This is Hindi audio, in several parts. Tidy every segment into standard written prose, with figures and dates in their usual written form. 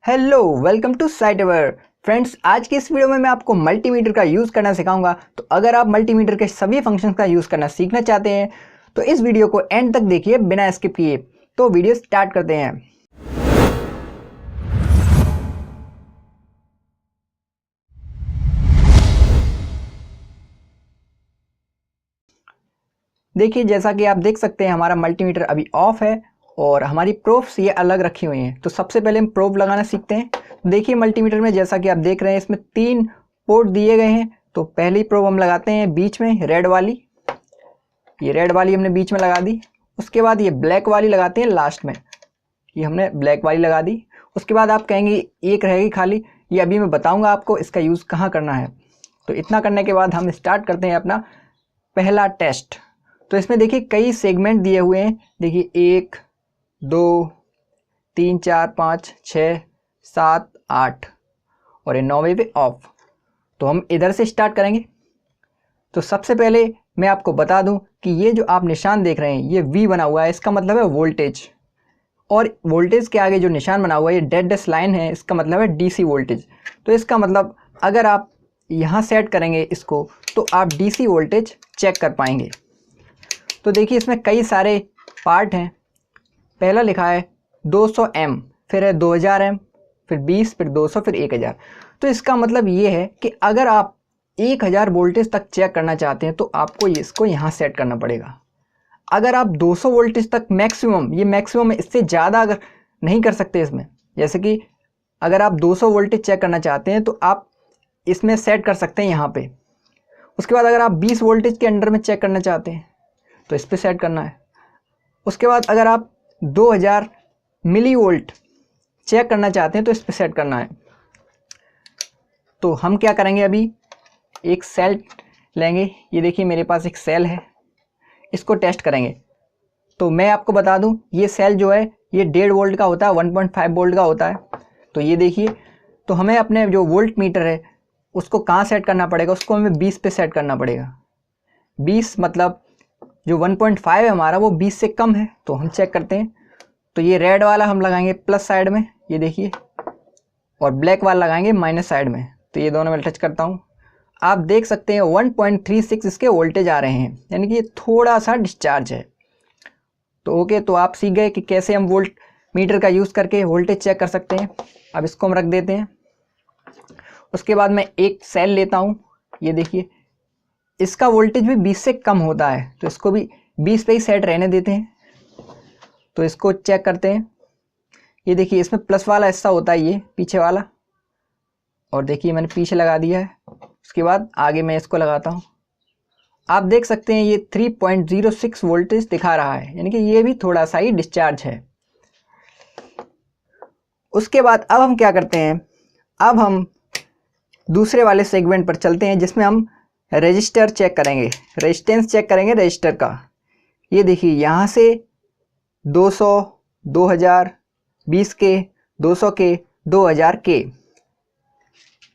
हेलो, वेलकम टू साइटअवर। फ्रेंड्स, आज की इस वीडियो में मैं आपको मल्टीमीटर का यूज़ करना सिखाऊंगा। तो अगर आप मल्टीमीटर के सभी फंक्शंस का यूज़ करना सीखना चाहते हैं तो इस वीडियो को एंड तक देखिए बिना स्किप किए। तो वीडियो स्टार्ट करते हैं। देखिए, जैसा कि आप देख सकते हैं हमारा मल्टीमीटर अभी ऑफ है और हमारी प्रोब्स ये अलग रखी हुई हैं। तो सबसे पहले हम प्रोब लगाना सीखते हैं। देखिए, मल्टीमीटर में जैसा कि आप देख रहे हैं इसमें 3 पोर्ट दिए गए हैं। तो पहली प्रोब हम लगाते हैं बीच में, रेड वाली। ये रेड वाली हमने बीच में लगा दी। उसके बाद ये ब्लैक वाली लगाते हैं लास्ट में। ये हमने ब्लैक वाली लगा दी। उसके बाद आप कहेंगे एक रहेगी खाली, ये अभी मैं बताऊंगा आपको इसका यूज़ कहाँ करना है। तो इतना करने के बाद हम स्टार्ट करते हैं अपना पहला टेस्ट। तो इसमें देखिए कई सेगमेंट दिए हुए हैं। देखिए 1 2 3 4 5 6 7 8 और ये 9वें पे ऑफ। तो हम इधर से स्टार्ट करेंगे। तो सबसे पहले मैं आपको बता दूं कि ये जो आप निशान देख रहे हैं ये V बना हुआ है, इसका मतलब है वोल्टेज। और वोल्टेज के आगे जो निशान बना हुआ है ये डेड डैश लाइन है, इसका मतलब है DC वोल्टेज। तो इसका मतलब अगर आप यहाँ सेट करेंगे इसको तो आप DC वोल्टेज चेक कर पाएंगे। तो देखिए इसमें कई सारे पार्ट हैं। पहला लिखा है 200 M, फिर है 2000 M, फिर 20, फिर 200, फिर 1000। तो इसका मतलब ये है कि अगर आप 1000 वोल्टेज तक चेक करना चाहते हैं तो आपको इसको यहाँ सेट करना पड़ेगा। अगर आप 200 वोल्टेज तक मैक्सिमम, ये मैक्सिमम है, इससे ज़्यादा अगर नहीं कर सकते इसमें, जैसे कि अगर आप 200 वोल्टेज चेक करना चाहते हैं तो आप इसमें सेट कर सकते हैं यहाँ पे। उसके बाद अगर आप 20 वोल्टेज के अंडर में चेक करना चाहते हैं तो इस पर सेट करना है। उसके बाद अगर आप 2000 मिली वोल्ट चेक करना चाहते हैं तो इस पर सेट करना है। तो हम क्या करेंगे, अभी एक सेल लेंगे। ये देखिए मेरे पास एक सेल है, इसको टेस्ट करेंगे। तो मैं आपको बता दूं ये सेल जो है ये 1.5 वोल्ट का होता है, 1.5 वोल्ट का होता है। तो ये देखिए, तो हमें अपने जो वोल्ट मीटर है उसको कहाँ सेट करना पड़ेगा, उसको हमें 20 पे सेट करना पड़ेगा। 20 मतलब जो 1.5 है हमारा वो 20 से कम है। तो हम चेक करते हैं। तो ये रेड वाला हम लगाएंगे प्लस साइड में, ये देखिए, और ब्लैक वाला लगाएंगे माइनस साइड में। तो ये दोनों में टच करता हूँ, आप देख सकते हैं 1.36 इसके वोल्टेज आ रहे हैं, यानी कि ये थोड़ा सा डिस्चार्ज है। तो ओके, तो आप सीख गए कि कैसे हम वोल्ट मीटर का यूज़ करके वोल्टेज चेक कर सकते हैं। अब इसको हम रख देते हैं। उसके बाद मैं एक सेल लेता हूँ। ये देखिए इसका वोल्टेज भी 20 से कम होता है, तो इसको भी 20 पे ही सेट रहने देते हैं। तो इसको चेक करते हैं। ये देखिए इसमें प्लस वाला हिस्सा होता है, ये पीछे वाला, और देखिए मैंने पीछे लगा दिया है। उसके बाद आगे मैं इसको लगाता हूँ। आप देख सकते हैं ये 3.06 वोल्टेज दिखा रहा है, यानी कि ये भी थोड़ा सा ही डिस्चार्ज है। उसके बाद अब हम क्या करते हैं, अब हम दूसरे वाले सेगमेंट पर चलते हैं जिसमें हम रेजिस्टर चेक करेंगे, रेजिस्टेंस चेक करेंगे रजिस्टर का। ये देखिए यहाँ से 200, 2000, 20 के, 200 के, 2000 के,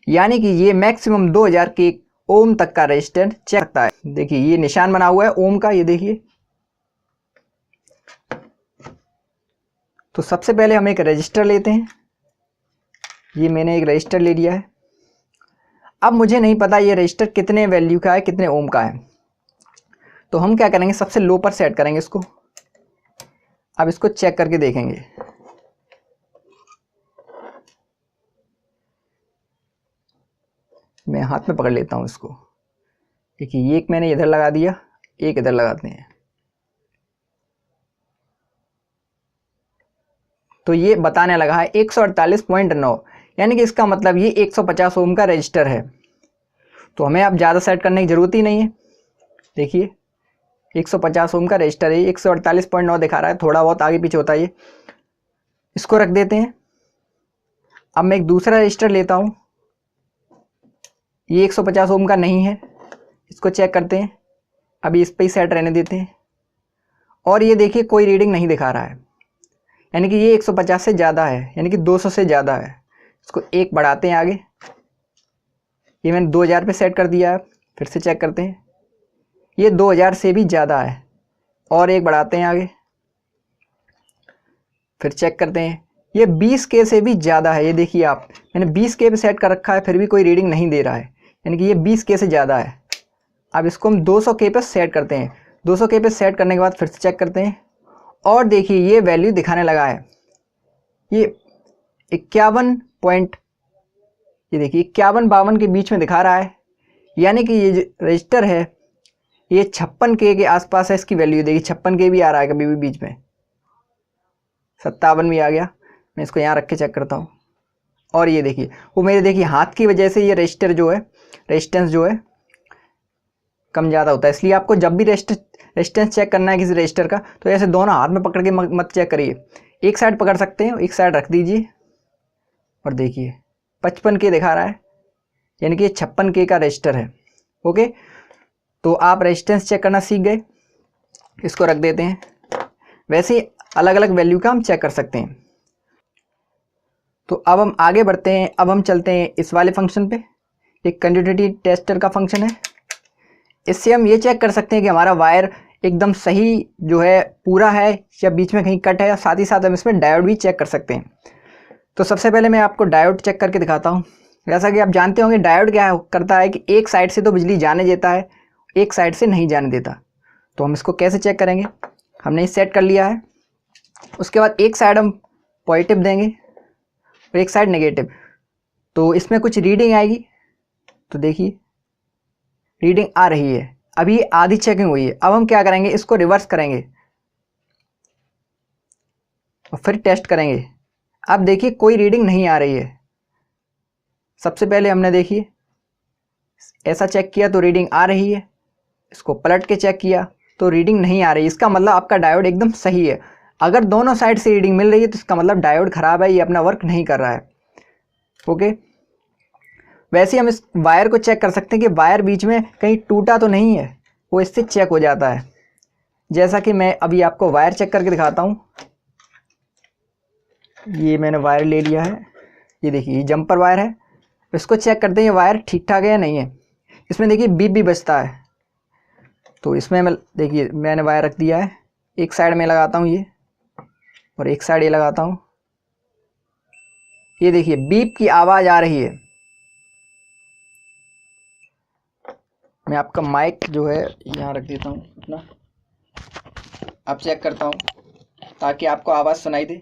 यानी कि ये मैक्सिमम 2000 के ओम तक का रेजिस्टेंस चेक करता है। देखिए ये निशान बना हुआ है ओम का, ये देखिए। तो सबसे पहले हम एक रजिस्टर लेते हैं। ये मैंने एक रजिस्टर ले लिया है। अब मुझे नहीं पता ये रजिस्टर कितने वैल्यू का है, कितने ओम का है। तो हम क्या करेंगे, सबसे लो पर सेट करेंगे इसको। अब इसको चेक करके देखेंगे। मैं हाथ में पकड़ लेता हूँ इसको। देखिए एक मैंने इधर लगा दिया, एक इधर लगाते हैं। तो ये बताने लगा है 148.9, यानी कि इसका मतलब ये 150 ओम का रजिस्टर है। तो हमें अब ज़्यादा सेट करने की ज़रूरत ही नहीं है। देखिए 150 ओम का रजिस्टर है, 148.9 दिखा रहा है, थोड़ा बहुत आगे पीछे होता है ये। इसको रख देते हैं। अब मैं एक दूसरा रजिस्टर लेता हूँ। ये 150 ओम का नहीं है, इसको चेक करते हैं। अभी इस पर ही सेट रहने देते हैं। और ये देखिए कोई रीडिंग नहीं दिखा रहा है, यानी कि ये 150 से ज़्यादा है, यानी कि 200 से ज़्यादा है। इसको एक बढ़ाते हैं आगे। ये मैंने 2000 पे सेट कर दिया है। फिर से चेक करते हैं, ये 2000 से भी ज़्यादा है। और एक बढ़ाते हैं आगे। फिर चेक करते हैं, ये 20K से भी ज़्यादा है। ये देखिए आप, मैंने 20K पे सेट कर रखा है फिर भी कोई रीडिंग नहीं दे रहा है, यानी कि ये 20K से ज़्यादा है। अब इसको हम 200K पे सेट करते हैं। 200K पे सेट करने के बाद फिर से चेक करते हैं और देखिए ये वैल्यू दिखाने लगा है। ये 51 पॉइंट, ये देखिए 51-52 के बीच में दिखा रहा है, यानी कि ये जो रजिस्टर है ये 56K के आसपास है। इसकी वैल्यू देखिए 56K भी आ रहा है कभी भी बीच में, 57 भी आ गया। मैं इसको यहाँ रख के चेक करता हूँ और ये देखिए वो मेरे देखिए हाथ की वजह से ये रजिस्टर जो है, रेजिस्टेंस जो है कम ज़्यादा होता है। इसलिए आपको जब भी रेजिस्टेंस चेक करना है किसी रजिस्टर का तो ऐसे दोनों हाथ में पकड़ के मत चेक करिए। एक साइड पकड़ सकते हैं, एक साइड रख दीजिए और देखिए 55K दिखा रहा है, यानी कि ये 56K का रजिस्टर है। ओके, तो आप रेजिस्टेंस चेक करना सीख गए। इसको रख देते हैं। वैसे ही अलग अलग वैल्यू का हम चेक कर सकते हैं। तो अब हम आगे बढ़ते हैं। अब हम चलते हैं इस वाले फंक्शन पे, एक कंटिन्यूटी टेस्टर का फंक्शन है। इससे हम ये चेक कर सकते हैं कि हमारा वायर एकदम सही जो है पूरा है या बीच में कहीं कट है। साथ ही साथ हम इसमें डायोड भी चेक कर सकते हैं। तो सबसे पहले मैं आपको डायोड चेक करके दिखाता हूँ। जैसा कि आप जानते होंगे डायोड क्या करता है कि एक साइड से तो बिजली जाने देता है, एक साइड से नहीं जाने देता। तो हम इसको कैसे चेक करेंगे, हमने इस सेट कर लिया है। उसके बाद एक साइड हम पॉजिटिव देंगे और एक साइड नेगेटिव, तो इसमें कुछ रीडिंग आएगी। तो देखिए रीडिंग आ रही है, अभी आधी चेकिंग हुई है। अब हम क्या करेंगे, इसको रिवर्स करेंगे और फिर टेस्ट करेंगे। अब देखिए कोई रीडिंग नहीं आ रही है। सबसे पहले हमने देखिए ऐसा चेक किया तो रीडिंग आ रही है, इसको पलट के चेक किया तो रीडिंग नहीं आ रही। इसका मतलब आपका डायोड एकदम सही है। अगर दोनों साइड से रीडिंग मिल रही है तो इसका मतलब डायोड ख़राब है, ये अपना वर्क नहीं कर रहा है। ओके, वैसे हम इस वायर को चेक कर सकते हैं कि वायर बीच में कहीं टूटा तो नहीं है, वो इससे चेक हो जाता है। जैसा कि मैं अभी आपको वायर चेक करके दिखाता हूँ। ये मैंने वायर ले लिया है, ये देखिए ये जंपर वायर है। इसको चेक करते हैं ये वायर ठीक ठाक है या नहीं है। इसमें देखिए बीप भी बजता है। तो इसमें मैं देखिए मैंने वायर रख दिया है, एक साइड में लगाता हूँ ये और एक साइड ये लगाता हूँ। ये देखिए बीप की आवाज़ आ रही है। मैं आपका माइक जो है यहाँ रख देता हूँ अपना, अब चेक करता हूँ ताकि आपको आवाज़ सुनाई दे।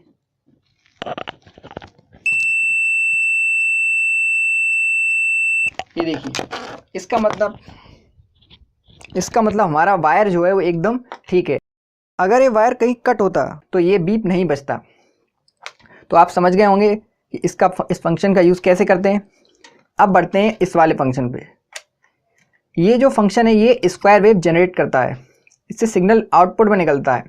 ये देखिए इसका मतलब हमारा वायर जो है वो एकदम ठीक है। अगर ये वायर कहीं कट होता तो ये बीप नहीं बजता। तो आप समझ गए होंगे कि इस फंक्शन का यूज़ कैसे करते हैं। अब बढ़ते हैं इस वाले फंक्शन पे। ये जो फंक्शन है ये स्क्वायर वेव जनरेट करता है, इससे सिग्नल आउटपुट में निकलता है।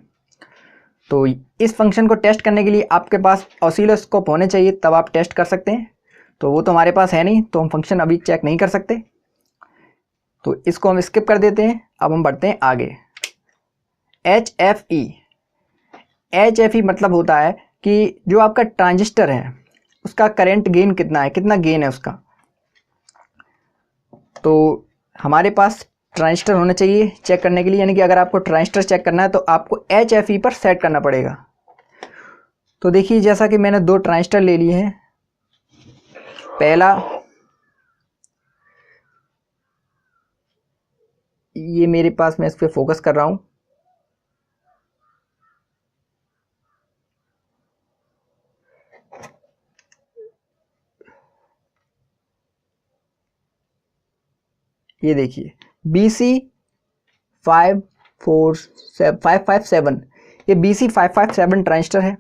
तो इस फंक्शन को टेस्ट करने के लिए आपके पास ऑसिलोस्कोप होने चाहिए, तब आप टेस्ट कर सकते हैं। तो वो तो हमारे पास है नहीं, तो हम फंक्शन अभी चेक नहीं कर सकते, तो इसको हम स्किप कर देते हैं। अब हम बढ़ते हैं आगे। HFE मतलब होता है कि जो आपका ट्रांजिस्टर है उसका करंट गेन कितना है, कितना गेन है उसका। तो हमारे पास ट्रांजिस्टर होना चाहिए चेक करने के लिए, यानी कि अगर आपको ट्रांजिस्टर चेक करना है तो आपको HFE पर सेट करना पड़ेगा। तो देखिए जैसा कि मैंने 2 ट्रांजिस्टर ले लिए हैं। पहला ये मेरे पास, मैं इस पर फोकस कर रहा हूँ। ये देखिए BC557, ये BC557 ट्रांजिस्टर है।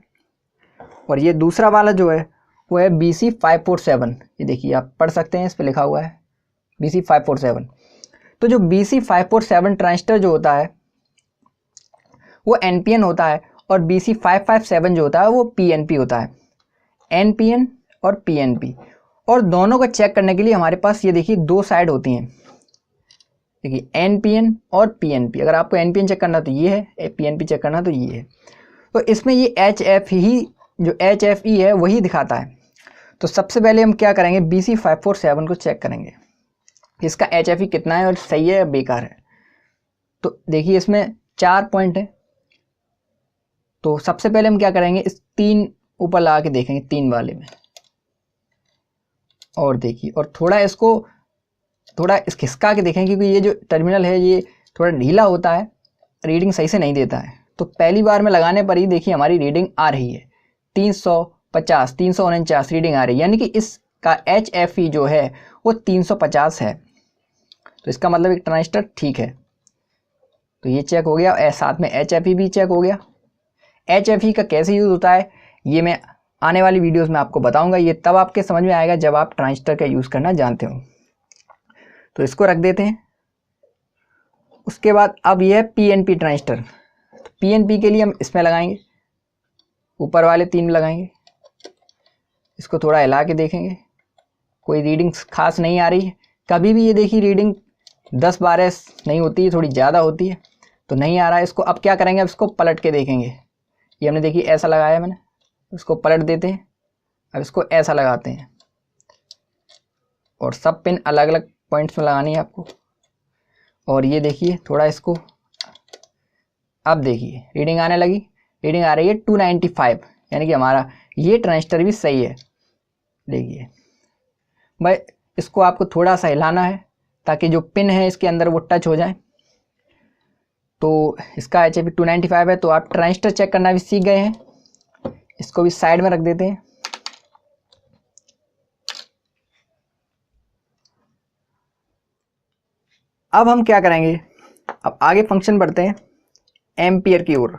और ये दूसरा वाला जो है वो है BC547। ये देखिए आप पढ़ सकते हैं, इस पे लिखा हुआ है BC547। तो जो BC547 ट्रांजिस्टर जो होता है वो NPN होता है और BC557 जो होता है वो PNP होता है। NPN और PNP, और दोनों को चेक करने के लिए हमारे पास ये देखिए 2 साइड होती हैं। देखिए NPN और PNP, अगर आपको NPN चेक करना तो ये है, PNP चेक करना तो ये है। तो इसमें ये HFE है वही दिखाता है। तो सबसे पहले हम क्या करेंगे, BC547 को चेक करेंगे इसका HFE कितना है और सही है या बेकार है। तो देखिए इसमें 4 पॉइंट है। तो सबसे पहले हम क्या करेंगे, इस 3 ऊपर लगा के देखेंगे 3 वाले में, और देखिए, और थोड़ा इसको थोड़ा खिसका के देखें, क्योंकि ये जो टर्मिनल है ये थोड़ा ढीला होता है, रीडिंग सही से नहीं देता है। तो पहली बार में लगाने पर ही देखिए हमारी रीडिंग आ रही है 350, 349 रीडिंग आ रही है, यानी कि इसका HFE जो है वो 350 है। तो इसका मतलब एक ट्रांजिस्टर ठीक है। तो ये चेक हो गया, साथ में HFE भी चेक हो गया। HFE का कैसे यूज़ होता है ये मैं आने वाली वीडियोस में आपको बताऊंगा, ये तब आपके समझ में आएगा जब आप ट्रांजिस्टर का यूज़ करना जानते हो। तो इसको रख देते हैं। उसके बाद अब ये है PNP ट्रांजिस्टर। तो PNP के लिए हम इसमें लगाएंगे, ऊपर वाले 3 में लगाएंगे। इसको थोड़ा हिला के देखेंगे, कोई रीडिंग खास नहीं आ रही है। कभी भी ये देखिए रीडिंग 10-12 नहीं होती है, थोड़ी ज़्यादा होती है, तो नहीं आ रहा है। इसको अब क्या करेंगे, अब इसको पलट के देखेंगे। ये हमने देखिए ऐसा लगाया मैंने, इसको पलट देते हैं। अब इसको ऐसा लगाते हैं, और सब पिन अलग अलग पॉइंट्स में लगानी है आपको। और ये देखिए थोड़ा इसको, अब देखिए रीडिंग आने लगी, रीडिंग आ रही है 295, यानी कि हमारा ये ट्रांजिस्टर भी सही है। देखिए भाई, इसको आपको थोड़ा सा हिलाना है ताकि जो पिन है इसके अंदर वो टच हो जाए। तो इसका HFE 295 है। तो आप ट्रांजिस्टर चेक करना भी सीख गए हैं। इसको भी साइड में रख देते हैं। अब हम क्या करेंगे, अब आगे फंक्शन बढ़ते हैं एम्पियर की ओर।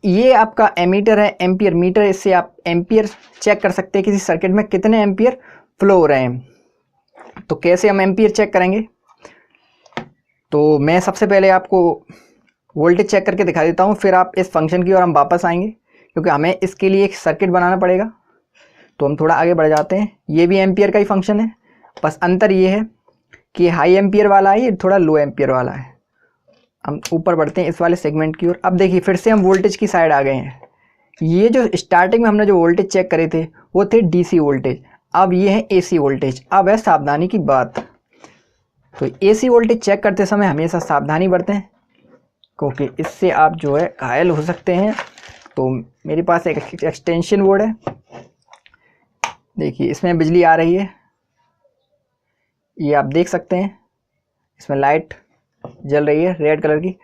ये आपका एमीटर है, एम्पियर मीटर। इससे आप एम्पियर चेक कर सकते हैं किसी सर्किट में कितने एम्पियर फ्लो हो रहे हैं। तो कैसे हम एम्पियर चेक करेंगे, तो मैं सबसे पहले आपको वोल्टेज चेक करके दिखा देता हूँ, फिर आप इस फंक्शन की ओर हम वापस आएंगे, क्योंकि हमें इसके लिए एक सर्किट बनाना पड़ेगा। तो हम थोड़ा आगे बढ़ जाते हैं। ये भी एम्पियर का ही फंक्शन है, बस अंतर ये है कि हाई एम्पियर वाला है, ये थोड़ा लो एम्पियर वाला है। हम ऊपर बढ़ते हैं इस वाले सेगमेंट की ओर। अब देखिए फिर से हम वोल्टेज की साइड आ गए हैं। ये जो स्टार्टिंग में हमने जो वोल्टेज चेक करे थे वो थे DC वोल्टेज, अब ये है AC वोल्टेज। अब है सावधानी की बात। तो AC वोल्टेज चेक करते समय हमेशा सावधानी बरतें, क्योंकि इससे आप जो है घायल हो सकते हैं। तो मेरे पास एक एक्सटेंशन बोर्ड है, देखिए इसमें बिजली आ रही है, ये आप देख सकते हैं, इसमें लाइट जल रही है रेड कलर की।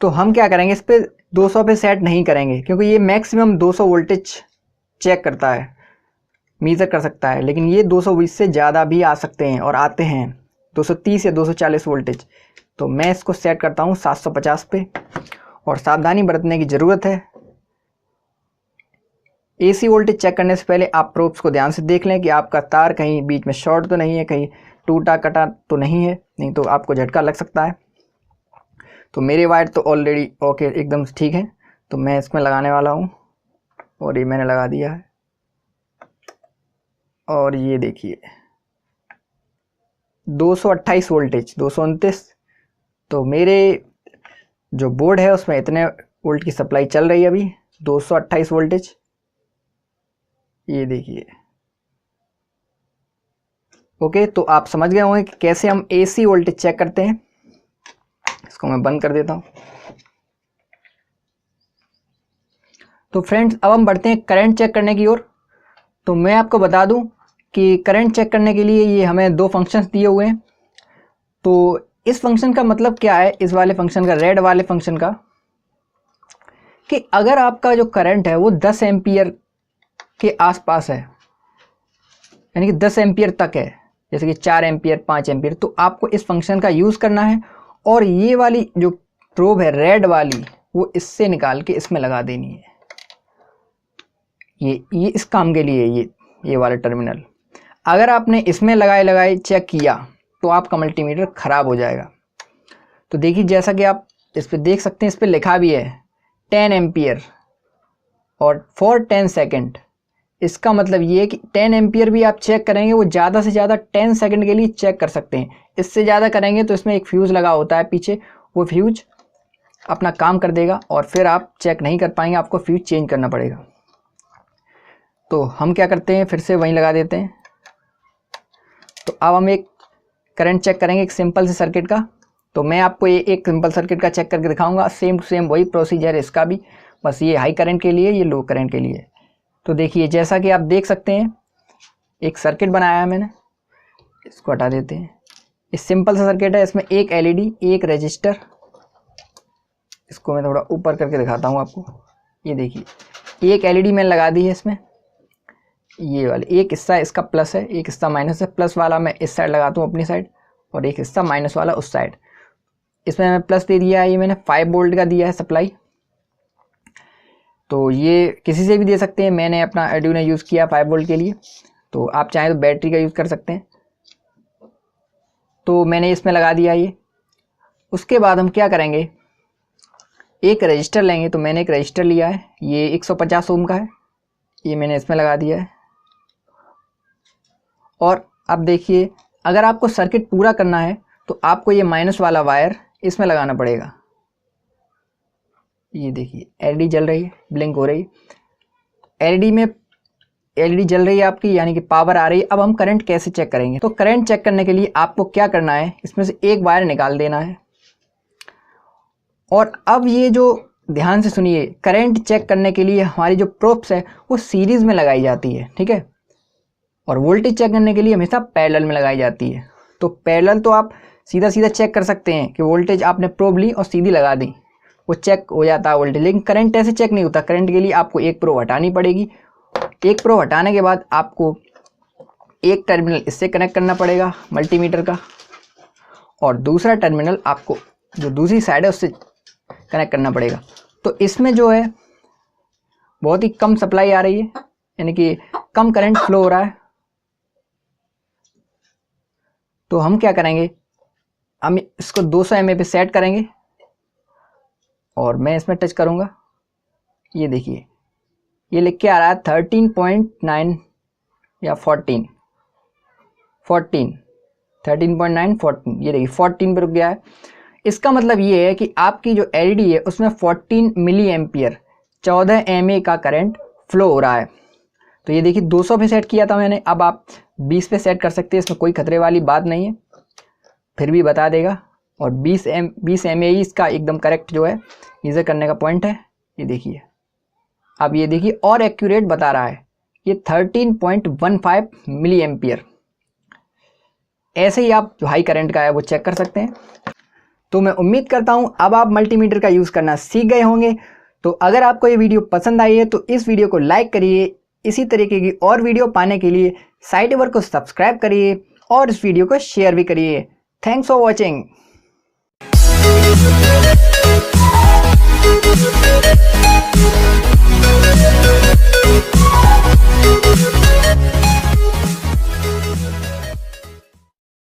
तो हम क्या करेंगे, इस पे 200 पे सेट नहीं करेंगे, क्योंकि ये मैक्सिमम 200 वोल्टेज चेक करता है, मीज़र कर सकता है। लेकिन ये 220 से ज़्यादा भी आ सकते हैं, और आते हैं 230 या 240 वोल्टेज। तो मैं इसको सेट करता हूँ 750 पे। और सावधानी बरतने की ज़रूरत है। AC वोल्टेज चेक करने से पहले आप प्रोब्स को ध्यान से देख लें कि आपका तार कहीं बीच में शॉर्ट तो नहीं है, कहीं टूटा कटा तो नहीं है, नहीं तो आपको झटका लग सकता है। तो मेरे वायर तो ऑलरेडी ओके एकदम ठीक है, तो मैं इसमें लगाने वाला हूँ, और ये मैंने लगा दिया है। और ये देखिए 228 वोल्टेज, 229। तो मेरे जो बोर्ड है उसमें इतने वोल्ट की सप्लाई चल रही है अभी, 228 वोल्टेज। ये देखिए ओके। तो आप समझ गए होंगे कि कैसे हम AC वोल्टेज चेक करते हैं। इसको मैं बंद कर देता हूँ। तो फ्रेंड्स अब हम बढ़ते हैं करंट चेक करने की ओर। तो मैं आपको बता दूं कि करंट चेक करने के लिए ये हमें 2 फंक्शंस दिए हुए हैं। तो इस फंक्शन का मतलब क्या है, इस वाले फंक्शन का, रेड वाले फंक्शन का, कि अगर आपका जो करंट है वो 10 एम्पियर के आसपास है, यानी कि 10 एम्पियर तक है, जैसे कि 4 एम्पियर 5 एम्पियर, तो आपको इस फंक्शन का यूज़ करना है। और ये वाली जो प्रोब है रेड वाली, वो इससे निकाल के इसमें लगा देनी है। ये इस काम के लिए ये वाला टर्मिनल। अगर आपने इसमें लगाए चेक किया तो आपका मल्टीमीटर ख़राब हो जाएगा। तो देखिए जैसा कि आप इस पर देख सकते हैं, इस पर लिखा भी है 10 एम्पियर और फॉर 10 सेकेंड। इसका मतलब ये है कि 10 एम्पियर भी आप चेक करेंगे, वो ज़्यादा से ज़्यादा 10 सेकंड के लिए चेक कर सकते हैं। इससे ज़्यादा करेंगे तो इसमें एक फ्यूज़ लगा होता है पीछे, वो फ्यूज अपना काम कर देगा और फिर आप चेक नहीं कर पाएंगे, आपको फ्यूज चेंज करना पड़ेगा। तो हम क्या करते हैं, फिर से वहीं लगा देते हैं। तो अब हम एक करंट चेक करेंगे एक सिंपल से सर्किट का। तो मैं आपको एक सिंपल सर्किट का चेक करके दिखाऊंगा, सेम टू सेम वही प्रोसीजर है इसका भी, बस ये हाई करंट के लिए, ये लो करंट के लिए। तो देखिए जैसा कि आप देख सकते हैं एक सर्किट बनाया है मैंने, इसको हटा देते हैं। ये सिंपल सा सर्किट है, इसमें एक एलईडी, एक रजिस्टर, इसको मैं थोड़ा ऊपर करके दिखाता हूँ आपको। ये देखिए एक एलईडी मैंने लगा दी है इसमें, ये वाले एक हिस्सा इसका प्लस है, एक हिस्सा माइनस है। प्लस वाला मैं इस साइड लगाता हूँ अपनी साइड, और एक हिस्सा माइनस वाला उस साइड। इसमें मैं प्लस दे दिया है, ये मैंने 5 वोल्ट का दिया है सप्लाई। तो ये किसी से भी दे सकते हैं, मैंने अपना आर्डुइनो यूज़ किया 5 वोल्ट के लिए, तो आप चाहें तो बैटरी का यूज़ कर सकते हैं। तो मैंने इसमें लगा दिया ये। उसके बाद हम क्या करेंगे, एक रजिस्टर लेंगे। तो मैंने एक रजिस्टर लिया है, ये 150 ओम का है, ये मैंने इसमें लगा दिया है। और अब देखिए अगर आपको सर्किट पूरा करना है तो आपको ये माइनस वाला वायर इसमें लगाना पड़ेगा। ये देखिए एलईडी जल रही है, ब्लिंक हो रही है, एलईडी जल रही है आपकी, यानी कि पावर आ रही है। अब हम करंट कैसे चेक करेंगे, तो करंट चेक करने के लिए आपको क्या करना है, इसमें से एक वायर निकाल देना है। और अब ये जो ध्यान से सुनिए, करंट चेक करने के लिए हमारी जो प्रोब्स है वो सीरीज़ में लगाई जाती है, ठीक है। और वोल्टेज चेक करने के लिए हमेशा पैरेलल में लगाई जाती है। तो पैरेलल तो आप सीधा सीधा चेक कर सकते हैं कि वोल्टेज आपने प्रोब ली और सीधी लगा दी, वो चेक हो जाता है वोल्टेज। लेकिन करंट ऐसे चेक नहीं होता, करंट के लिए आपको एक प्रोब हटानी पड़ेगी। एक प्रोब हटाने के बाद आपको एक टर्मिनल इससे कनेक्ट करना पड़ेगा मल्टीमीटर का, और दूसरा टर्मिनल आपको जो दूसरी साइड है उससे कनेक्ट करना पड़ेगा। तो इसमें जो है बहुत ही कम सप्लाई आ रही है, यानी कि कम करंट फ्लो हो रहा है। तो हम क्या करेंगे, हम इसको 200 mA पे सेट करेंगे, और मैं इसमें टच करूंगा। ये देखिए ये लिख के आ रहा है 13.9 या 14, 13.9 14। ये देखिए 14 पे रुक गया है। इसका मतलब ये है कि आपकी जो एलईडी है उसमें 14 मिली एम्पियर 14 mA का करंट फ्लो हो रहा है। तो ये देखिए 200 पे सेट किया था मैंने, अब आप 20 पे सेट कर सकते हैं, इसमें कोई खतरे वाली बात नहीं है, फिर भी बता देगा। और 20 mA ही इसका एकदम करेक्ट जो है यूज़र करने का पॉइंट है। ये देखिए अब ये देखिए और एक्यूरेट बता रहा है, ये 13.15 मिली एम्पियर। ऐसे ही आप जो हाई करंट का है वो चेक कर सकते हैं। तो मैं उम्मीद करता हूँ अब आप मल्टीमीटर का यूज़ करना सीख गए होंगे। तो अगर आपको ये वीडियो पसंद आई है तो इस वीडियो को लाइक करिए। इसी तरीके की और वीडियो पाने के लिए साइटवर को सब्सक्राइब करिए और इस वीडियो को शेयर भी करिए। Thanks for watching.